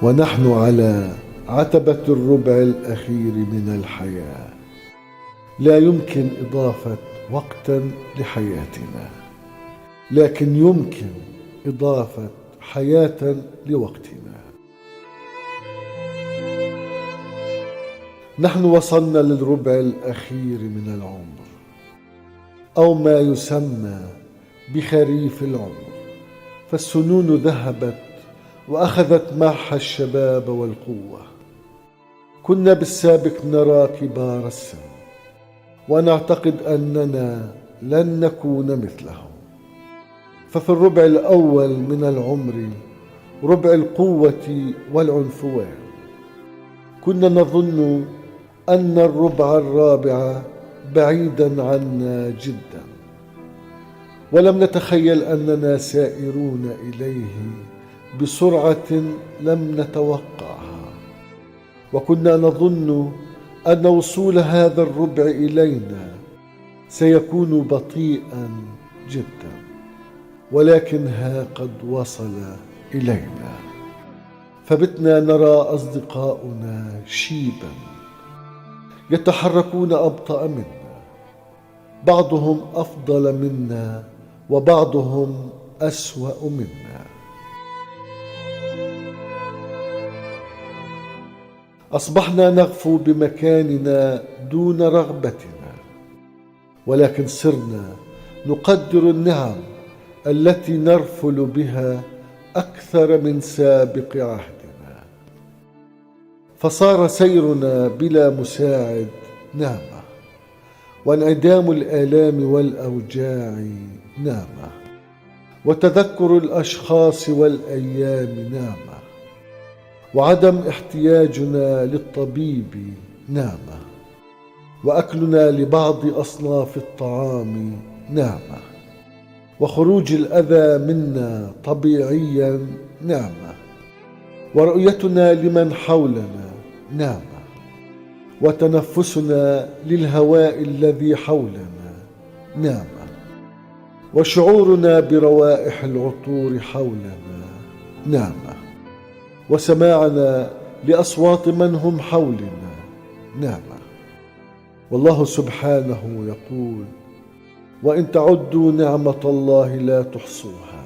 ونحن على عتبة الربع الأخير من الحياة. لا يمكن إضافة وقت لحياتنا، لكن يمكن إضافة حياة لوقتنا. نحن وصلنا للربع الأخير من العمر، أو ما يسمى بخريف العمر، فالسنون ذهبت وأخذت معها الشباب والقوة. كنا بالسابق نرى كبار السن، ونعتقد أننا لن نكون مثلهم. ففي الربع الأول من العمر، ربع القوة والعنفوان، كنا نظن أن الربع الرابع بعيدا عنا جدا، ولم نتخيل أننا سائرون إليه بسرعة لم نتوقعها. وكنا نظن أن وصول هذا الربع إلينا سيكون بطيئا جدا، ولكنها قد وصل إلينا. فبتنا نرى أصدقاؤنا شيبا يتحركون أبطأ منا، بعضهم أفضل منا وبعضهم أسوأ منا. أصبحنا نغفو بمكاننا دون رغبتنا، ولكن صرنا نقدر النعم التي نرفل بها أكثر من سابق عهدنا. فصار سيرنا بلا مساعد نعمة، وانعدام الآلام والأوجاع نعمة، وتذكر الأشخاص والأيام نعمة، وعدم احتياجنا للطبيب نعمة، وأكلنا لبعض أصناف الطعام نعمة، وخروج الأذى منا طبيعيا نعمة، ورؤيتنا لمن حولنا نعمة، وتنفسنا للهواء الذي حولنا نعمة، وشعورنا بروائح العطور حولنا نعمة، وسماعنا لأصوات من هم حولنا نعمة. والله سبحانه يقول: وإن تعدوا نعمة الله لا تحصوها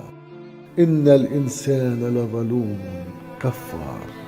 إن الإنسان لظلوم كفار.